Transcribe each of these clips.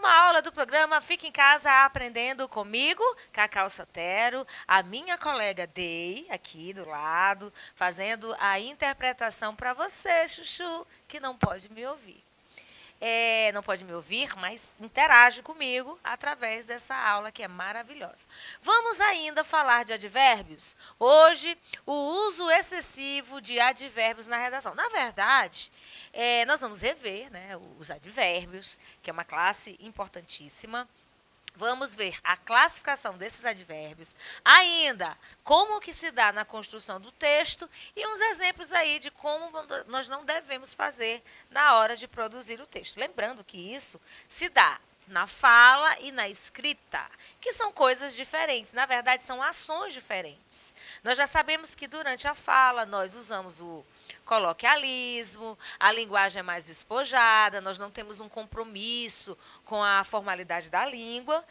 uma aula do programa Fique em Casa Aprendendo comigo, Cacau Sotero, a minha colega Dei, aqui do lado, fazendo a interpretação para você, Chuchu, que não pode me ouvir. Não pode me ouvir, mas interage comigo através dessa aula que é maravilhosa. Vamos ainda falar de advérbios? Hoje, o uso excessivo de advérbios na redação. Na verdade, nós vamos rever, né, os advérbios, que é uma classe importantíssima. Vamos ver a classificação desses advérbios, ainda como que se dá na construção do texto e uns exemplos aí de como nós não devemos fazer na hora de produzir o texto. Lembrando que isso se dá na fala e na escrita, que são coisas diferentes, na verdade são ações diferentes. Nós já sabemos que durante a fala nós usamos o coloquialismo, a linguagem é mais despojada, nós não temos um compromisso com a formalidade da língua,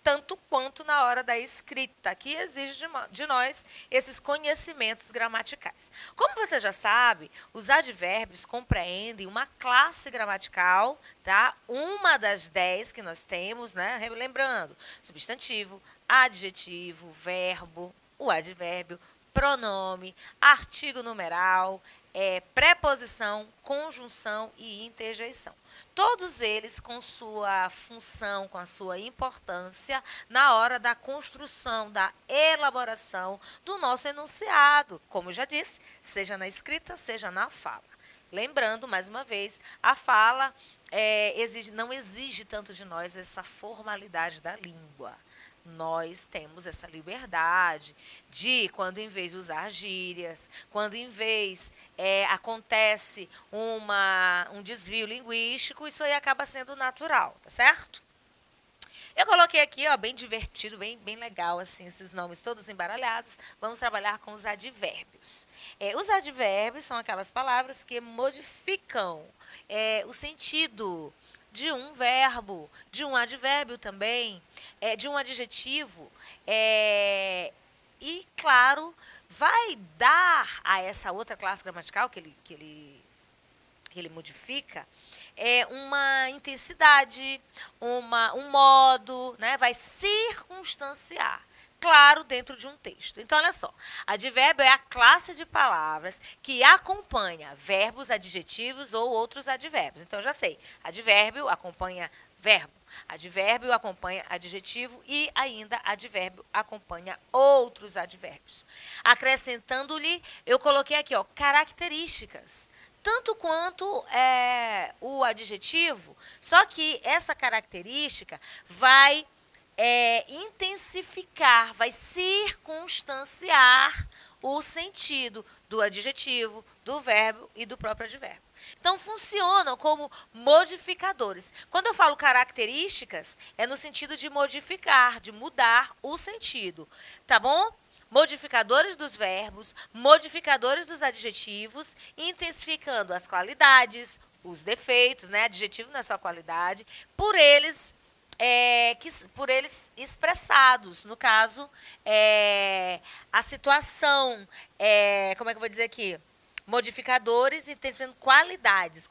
tanto quanto na hora da escrita, que exige de nós esses conhecimentos gramaticais. Como você já sabe, os advérbios compreendem uma classe gramatical, tá? Uma das 10 que nós temos, né? Lembrando, substantivo, adjetivo, verbo, o advérbio, pronome, artigo numeral, preposição, conjunção e interjeição. Todos eles com sua função, com a sua importância na hora da construção, da elaboração do nosso enunciado, como já disse, seja na escrita, seja na fala. Lembrando, mais uma vez, a fala não exige tanto de nós essa formalidade da língua. Nós temos essa liberdade de, quando em vez de usar gírias, quando em vez acontece um desvio linguístico, isso aí acaba sendo natural, tá certo? Eu coloquei aqui, ó, bem divertido, bem legal, assim, esses nomes todos embaralhados. Vamos trabalhar com os advérbios. Os advérbios são aquelas palavras que modificam o sentido de um verbo, de um advérbio também, de um adjetivo. E, claro, vai dar a essa outra classe gramatical que ele modifica, uma intensidade, um modo, né? Vai circunstanciar. Claro, dentro de um texto. Então, olha só, advérbio é a classe de palavras que acompanha verbos, adjetivos ou outros advérbios. Então, já sei, advérbio acompanha verbo, advérbio acompanha adjetivo e ainda advérbio acompanha outros advérbios. Acrescentando-lhe, eu coloquei aqui, ó, características. Tanto quanto o adjetivo, só que essa característica vai intensificar, vai circunstanciar o sentido do adjetivo, do verbo e do próprio advérbio. Então, funcionam como modificadores. Quando eu falo características, é no sentido de modificar, de mudar o sentido, tá bom? Modificadores dos verbos, modificadores dos adjetivos, intensificando as qualidades, os defeitos, né? Adjetivo não é só qualidade, por eles expressados, no caso, a situação, como é que eu vou dizer aqui? Modificadores intensificando qualidades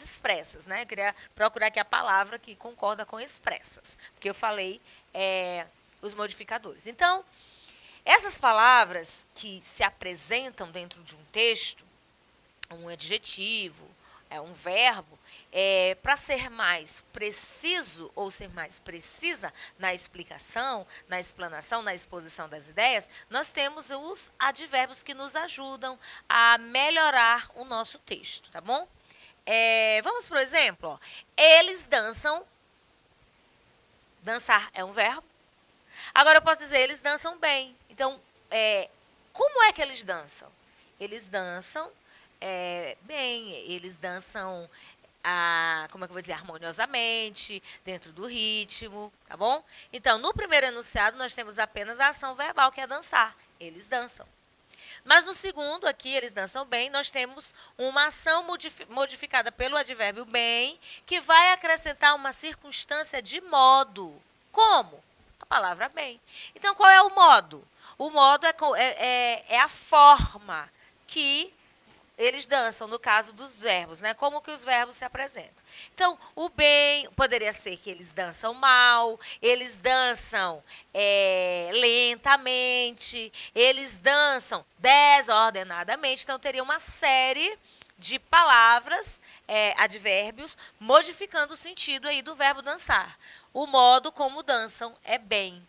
expressas, né? Eu queria procurar aqui a palavra que concorda com expressas, porque eu falei os modificadores. Então, essas palavras que se apresentam dentro de um texto, um adjetivo, um verbo, para ser mais preciso ou ser mais precisa na explicação, na explanação, na exposição das ideias, nós temos os advérbios que nos ajudam a melhorar o nosso texto, tá bom? Vamos para o exemplo. Ó. Eles dançam. Dançar é um verbo. Agora eu posso dizer, eles dançam bem. Então, como é que eles dançam? Eles dançam bem, eles dançam, como é que eu vou dizer, harmoniosamente, dentro do ritmo, tá bom? Então, no primeiro enunciado, nós temos apenas a ação verbal, que é dançar. Eles dançam. Mas no segundo, aqui, eles dançam bem, nós temos uma ação modificada pelo advérbio bem, que vai acrescentar uma circunstância de modo. Como? A palavra bem. Então, qual é o modo? O modo é a forma que eles dançam, no caso dos verbos, né? Como que os verbos se apresentam. Então, o bem poderia ser que eles dançam mal, eles dançam lentamente, eles dançam desordenadamente. Então, teria uma série de palavras, advérbios, modificando o sentido aí do verbo dançar. O modo como dançam é bem.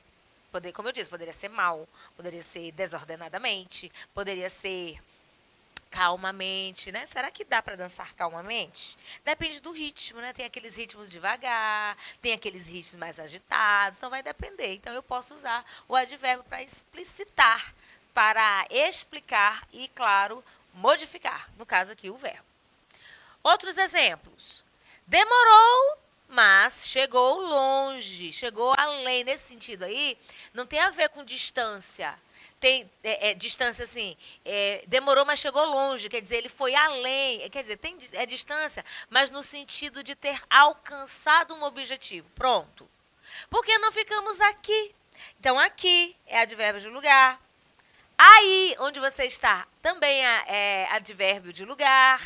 Como eu disse, poderia ser mal, poderia ser desordenadamente, poderia ser calmamente, né? Será que dá para dançar calmamente? Depende do ritmo, né? Tem aqueles ritmos devagar, tem aqueles ritmos mais agitados, então vai depender. Então eu posso usar o advérbio para explicitar, para explicar e, claro, modificar, no caso aqui o verbo. Outros exemplos. Demorou, mas chegou longe, chegou além. Nesse sentido aí, não tem a ver com distância. Tem distância assim, demorou, mas chegou longe, quer dizer, ele foi além, quer dizer, tem distância, mas no sentido de ter alcançado um objetivo. Pronto. Por que não ficamos aqui? Então, aqui é advérbio de lugar. Aí, onde você está, também é advérbio de lugar.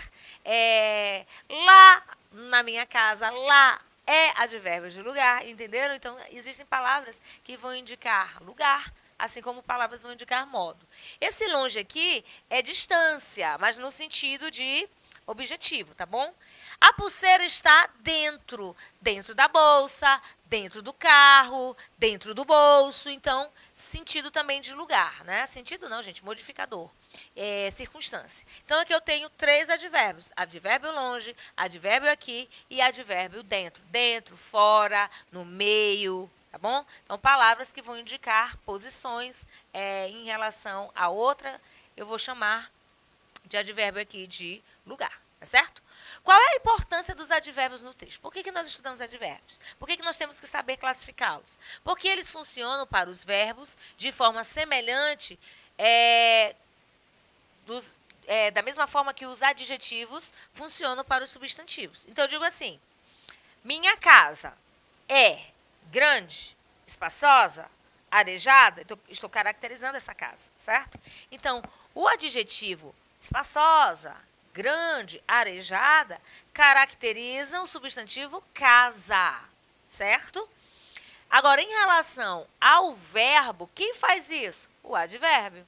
Lá, na minha casa, lá é advérbio de lugar, entenderam? Então, existem palavras que vão indicar lugar, assim como palavras vão indicar modo. Esse longe aqui é distância, mas no sentido de objetivo, tá bom? A pulseira está dentro da bolsa, dentro do carro, dentro do bolso. Então, sentido também de lugar, né? Sentido não, gente, modificador. Circunstância. Então, aqui eu tenho 3 advérbios. Advérbio longe, advérbio aqui e advérbio dentro. Dentro, fora, no meio, tá bom? Então, palavras que vão indicar posições em relação a outra, eu vou chamar de advérbio aqui de lugar, tá certo? Qual é a importância dos advérbios no texto? Por que nós estudamos advérbios? Por que nós temos que saber classificá-los? Porque eles funcionam para os verbos de forma semelhante, da mesma forma que os adjetivos funcionam para os substantivos. Então, eu digo assim, minha casa é grande, espaçosa, arejada. Estou caracterizando essa casa, certo? Então, o adjetivo espaçosa, grande, arejada, caracterizam o substantivo casa, certo? Agora, em relação ao verbo, quem faz isso? O advérbio.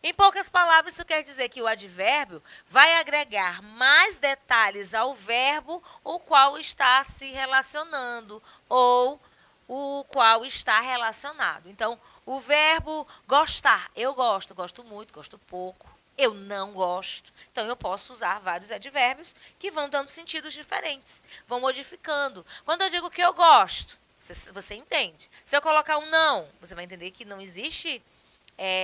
Em poucas palavras, isso quer dizer que o advérbio vai agregar mais detalhes ao verbo o qual está se relacionando ou o qual está relacionado. Então, o verbo gostar, eu gosto, gosto muito, gosto pouco. Eu não gosto. Então, eu posso usar vários advérbios que vão dando sentidos diferentes, vão modificando. Quando eu digo que eu gosto, você entende. Se eu colocar um não, você vai entender que não existe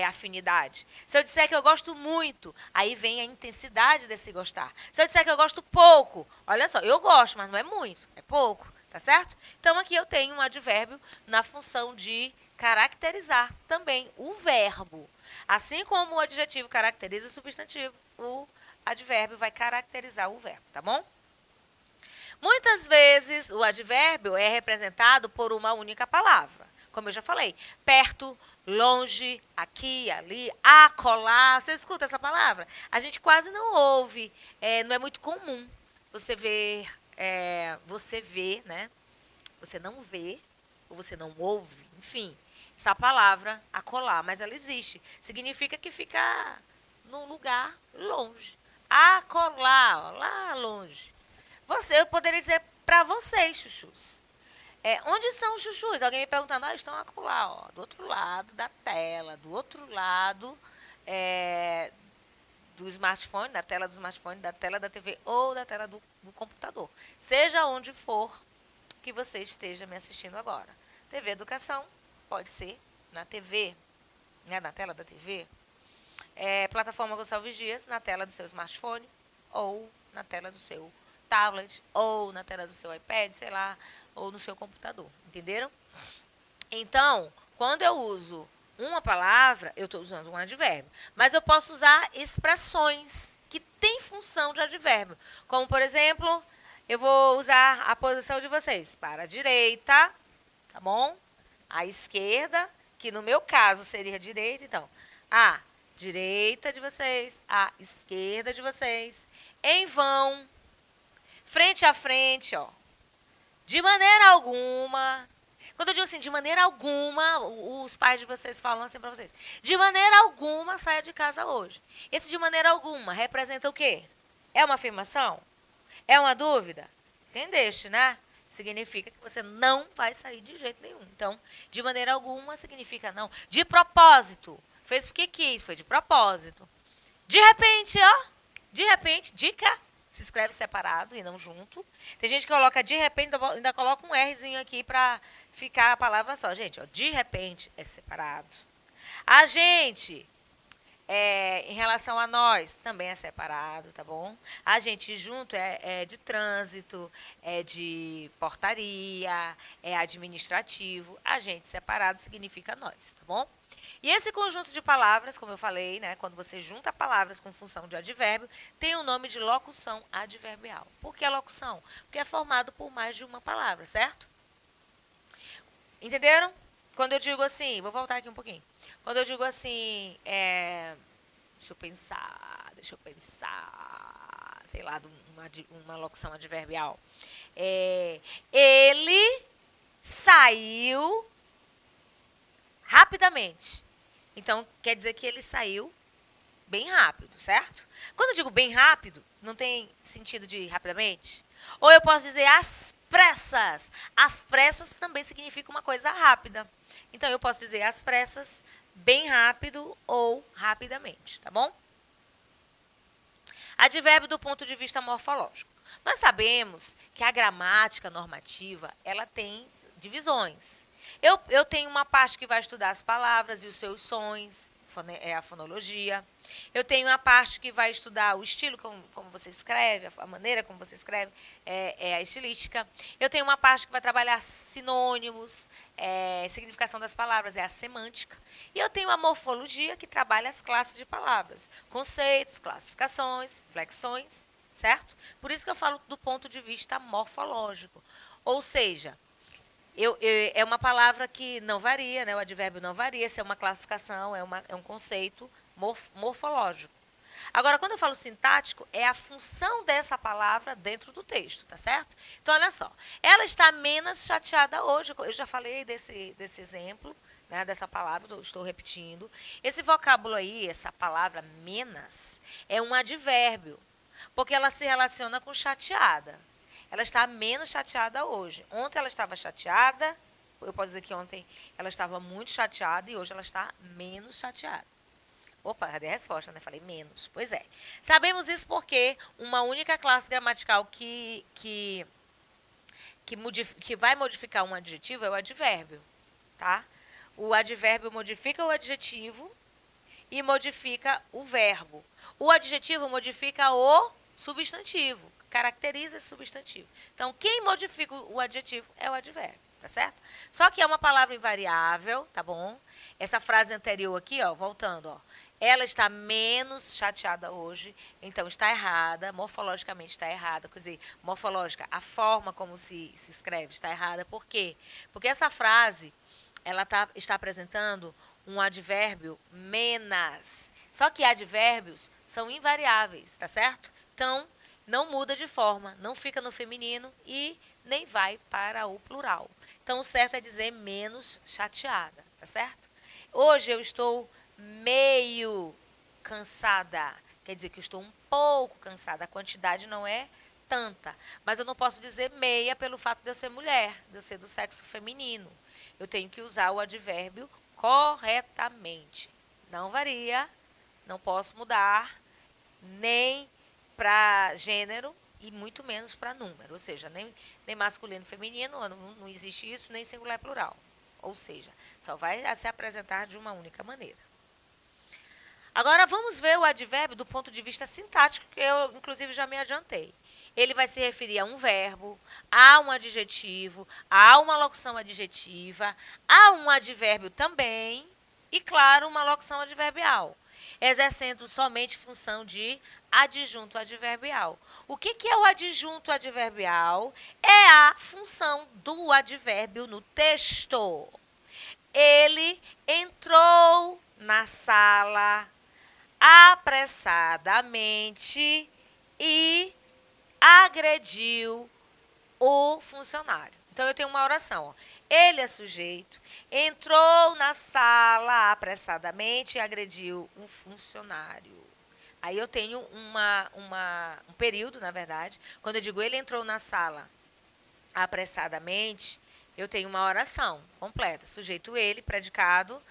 afinidade. Se eu disser que eu gosto muito, aí vem a intensidade desse gostar. Se eu disser que eu gosto pouco, olha só, eu gosto, mas não é muito, é pouco, tá certo? Então, aqui eu tenho um advérbio na função de caracterizar também o verbo. Assim como o adjetivo caracteriza o substantivo, o advérbio vai caracterizar o verbo, tá bom? Muitas vezes o advérbio é representado por uma única palavra. Como eu já falei, perto, longe, aqui, ali, acolá. Você escuta essa palavra? A gente quase não ouve, não é muito comum você ver, né? Você não vê, ou você não ouve, enfim. Essa palavra, acolá, mas ela existe. Significa que fica num lugar longe. Acolá, ó, lá longe. Eu poderia dizer para vocês, chuchus. Onde estão os chuchus? Alguém me perguntando, estão acolá, ó, do outro lado da tela, do outro lado do smartphone, da tela do smartphone, da tela da TV ou da tela do computador. Seja onde for que você esteja me assistindo agora. TV Educação, pode ser na TV, né, na tela da TV. Plataforma Gonçalves Dias, na tela do seu smartphone ou na tela do seu tablet ou na tela do seu iPad, sei lá, ou no seu computador, entenderam? Então, quando eu uso uma palavra, eu estou usando um advérbio. Mas eu posso usar expressões que têm função de advérbio. Como, por exemplo, eu vou usar a posição de vocês para a direita, tá bom? A esquerda, que no meu caso seria a direita. Então, direita de vocês, à esquerda de vocês, em vão, frente a frente, ó. De maneira alguma. Quando eu digo assim, de maneira alguma, os pais de vocês falam assim para vocês. De maneira alguma saia de casa hoje. Esse de maneira alguma representa o quê? É uma afirmação? É uma dúvida? Entendeste, né? Significa que você não vai sair de jeito nenhum. Então, de maneira alguma significa não. De propósito. Fez porque quis, foi de propósito. De repente, ó. De repente, dica. Se escreve separado e não junto. Tem gente que coloca de repente, ainda coloca um Rzinho aqui para ficar a palavra só. Gente, ó, de repente é separado. A gente, em relação a nós, também é separado, tá bom? A gente junto é de trânsito, é de portaria, é administrativo. A gente separado significa nós, tá bom? E esse conjunto de palavras, como eu falei, né, quando você junta palavras com função de advérbio, tem o nome de locução adverbial. Por que locução? Porque é formado por mais de uma palavra, certo? Entenderam? Quando eu digo assim, vou voltar aqui um pouquinho. Quando eu digo assim, deixa eu pensar, sei lá, uma locução adverbial. Ele saiu rapidamente. Então, quer dizer que ele saiu bem rápido, certo? Quando eu digo bem rápido, não tem sentido de rapidamente. Ou eu posso dizer às pressas. Às pressas também significa uma coisa rápida. Então, eu posso dizer às pressas, bem rápido ou rapidamente, tá bom? Advérbio do ponto de vista morfológico. Nós sabemos que a gramática normativa, ela tem divisões. Eu tenho uma parte que vai estudar as palavras e os seus sons, é a fonologia. Eu tenho uma parte que vai estudar o estilo, como você escreve, a maneira como você escreve, é a estilística. Eu tenho uma parte que vai trabalhar sinônimos, significação das palavras, é a semântica. E eu tenho a morfologia, que trabalha as classes de palavras, conceitos, classificações, flexões, certo? Por isso que eu falo do ponto de vista morfológico. Ou seja, é uma palavra que não varia, né? O advérbio não varia, se é uma classificação, é um conceito morfológico. Agora, quando eu falo sintático, é a função dessa palavra dentro do texto, tá certo? Então, olha só, ela está menos chateada hoje, eu já falei desse exemplo, né, dessa palavra, estou repetindo. Esse vocábulo aí, essa palavra menos, é um advérbio, porque ela se relaciona com chateada. Ela está menos chateada hoje. Ontem ela estava chateada, eu posso dizer que ontem ela estava muito chateada e hoje ela está menos chateada. Opa, cadê a resposta, né? Falei menos. Pois é. Sabemos isso porque uma única classe gramatical que vai modificar um adjetivo é o advérbio, tá? O advérbio modifica o adjetivo e modifica o verbo. O adjetivo modifica o substantivo, caracteriza esse substantivo. Então, quem modifica o adjetivo é o advérbio, tá certo? Só que é uma palavra invariável, tá bom? Essa frase anterior aqui, ó, voltando, ó. Ela está menos chateada hoje, então está errada, morfologicamente está errada. Quer dizer, morfológica, a forma como se escreve está errada. Por quê? Porque essa frase, ela está apresentando um advérbio menos. Só que advérbios são invariáveis, tá certo? Então, não muda de forma, não fica no feminino e nem vai para o plural. Então, o certo é dizer menos chateada, tá certo? Hoje eu estou meio cansada, quer dizer que eu estou um pouco cansada, a quantidade não é tanta, mas eu não posso dizer meia pelo fato de eu ser mulher, de eu ser do sexo feminino. Eu tenho que usar o advérbio corretamente. Não varia, não posso mudar, nem para gênero e muito menos para número, ou seja, nem masculino, feminino, não existe isso, nem singular plural. Ou seja, só vai se apresentar de uma única maneira. Agora, vamos ver o advérbio do ponto de vista sintático, que eu, inclusive, já me adiantei. Ele vai se referir a um verbo, a um adjetivo, a uma locução adjetiva, a um advérbio também e, claro, uma locução adverbial, exercendo somente função de adjunto adverbial. O que é o adjunto adverbial? É a função do advérbio no texto. Ele entrou na sala apressadamente e agrediu o funcionário. Então, eu tenho uma oração. Ó. Ele é sujeito, entrou na sala apressadamente e agrediu um funcionário. Aí eu tenho um período, na verdade, quando eu digo ele entrou na sala apressadamente, eu tenho uma oração completa. Sujeito ele, predicado,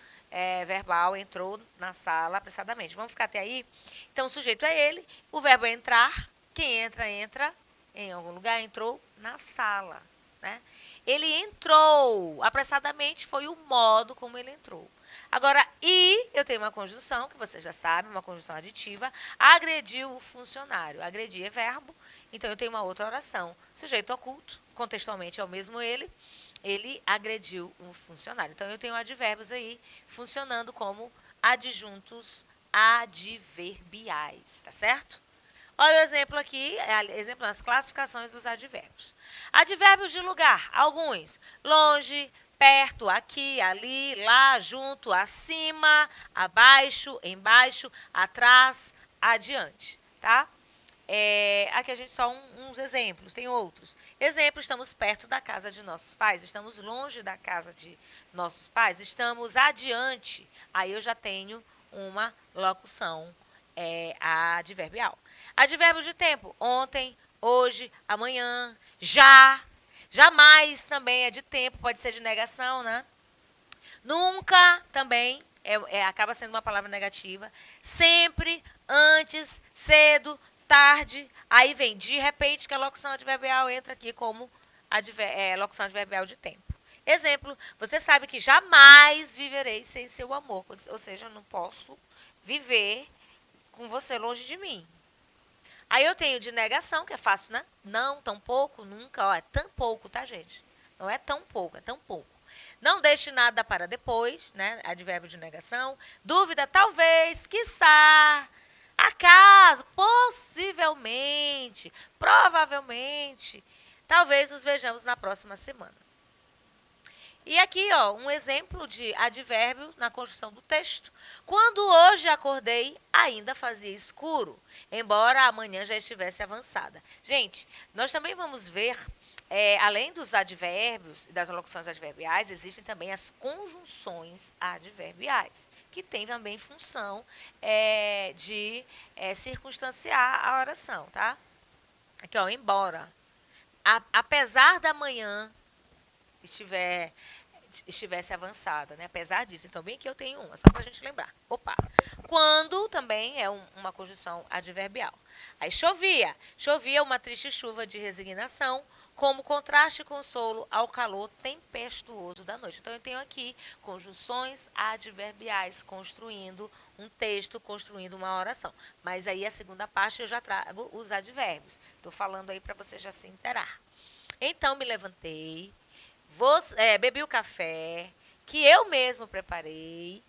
verbal, entrou na sala apressadamente. Vamos ficar até aí? Então, o sujeito é ele, o verbo é entrar. Quem entra, entra em algum lugar, entrou na sala. Né? Ele entrou apressadamente, foi o modo como ele entrou. Agora, e eu tenho uma conjunção, que você já sabe, uma conjunção aditiva, agrediu o funcionário. Agredir é verbo, então eu tenho uma outra oração. Sujeito oculto, contextualmente é o mesmo ele agrediu um funcionário. Então eu tenho advérbios aí funcionando como adjuntos adverbiais, tá certo? Olha o exemplo aqui, exemplo nas classificações dos advérbios. Advérbios de lugar, alguns. Longe, perto, aqui, ali, lá, junto, acima, abaixo, embaixo, atrás, adiante, tá? Aqui a gente só uns exemplos, tem outros. Exemplo, estamos perto da casa de nossos pais, estamos longe da casa de nossos pais, estamos adiante. Aí eu já tenho uma locução adverbial. Advérbios de tempo, ontem, hoje, amanhã, já. Jamais também é de tempo, pode ser de negação, né? Nunca também acaba sendo uma palavra negativa. Sempre, antes, cedo, tarde. Aí vem de repente, que a locução adverbial entra aqui como locução adverbial de tempo. Exemplo, você sabe que jamais viverei sem seu amor. Ou seja, eu não posso viver com você longe de mim. Aí eu tenho de negação, que é fácil, né? Não, tão pouco, nunca. Ó, é tão pouco, tá, gente? Não é tão pouco, é tão pouco. Não deixe nada para depois, né? Advérbio de negação. Dúvida, talvez, quiçá, acaso, possivelmente, provavelmente. Talvez nos vejamos na próxima semana. E aqui, ó, um exemplo de advérbio na construção do texto. Quando hoje acordei, ainda fazia escuro, embora amanhã já estivesse avançada. Gente, nós também vamos ver, além dos advérbios e das locuções adverbiais, existem também as conjunções adverbiais, que têm também função de circunstanciar a oração, tá? Aqui, ó, embora, apesar da manhã estivesse avançada, né? Apesar disso. Então, bem que eu tenho uma, só para a gente lembrar. Opa! Quando também é uma conjunção adverbial. Aí chovia. Chovia uma triste chuva de resignação, como contraste e consolo ao calor tempestuoso da noite. Então, eu tenho aqui conjunções adverbiais construindo um texto, construindo uma oração. Mas aí a segunda parte eu já trago os advérbios. Estou falando aí para você já se inteirar. Então, me levantei, bebi o café, que eu mesmo preparei.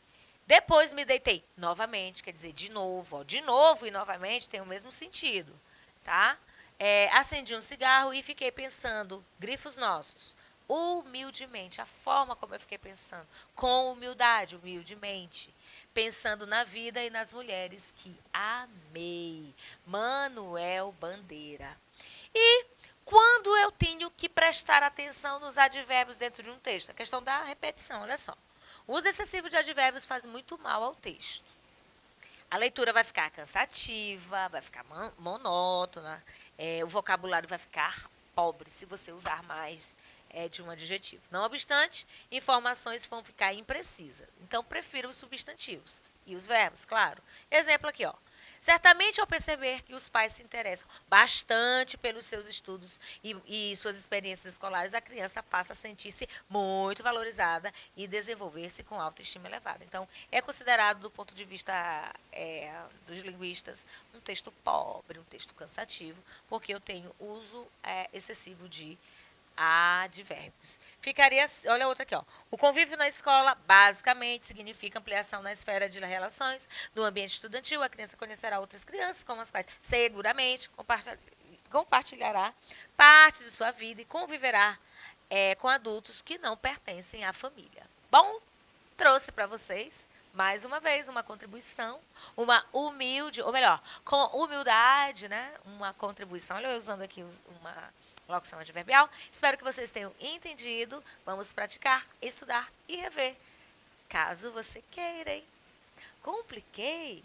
Depois me deitei novamente, quer dizer, de novo. Ó, de novo e novamente tem o mesmo sentido, tá? Acendi um cigarro e fiquei pensando, grifos nossos, humildemente, a forma como eu fiquei pensando, com humildade, humildemente, pensando na vida e nas mulheres que amei. Manuel Bandeira. E quando eu tenho que prestar atenção nos advérbios dentro de um texto? A questão da repetição, olha só. O uso excessivo de advérbios faz muito mal ao texto. A leitura vai ficar cansativa, vai ficar monótona, o vocabulário vai ficar pobre se você usar mais de um adjetivo. Não obstante, informações vão ficar imprecisas. Então, prefiro os substantivos e os verbos, claro. Exemplo aqui, ó. Certamente, ao perceber que os pais se interessam bastante pelos seus estudos e suas experiências escolares, a criança passa a sentir-se muito valorizada e desenvolver-se com autoestima elevada. Então, é considerado, do ponto de vista dos linguistas, um texto pobre, um texto cansativo, porque eu tenho uso excessivo de advérbios. Ficaria, olha outra aqui, ó. O convívio na escola, basicamente, significa ampliação na esfera de relações. No ambiente estudantil, a criança conhecerá outras crianças, como as quais seguramente compartilhará parte de sua vida e conviverá com adultos que não pertencem à família. Bom, trouxe para vocês mais uma vez, uma contribuição, uma humilde, ou melhor, com humildade, né? Uma contribuição. Olha, eu usando aqui uma locução adverbial. Espero que vocês tenham entendido. Vamos praticar, estudar e rever. Caso você queira, hein? Compliquei?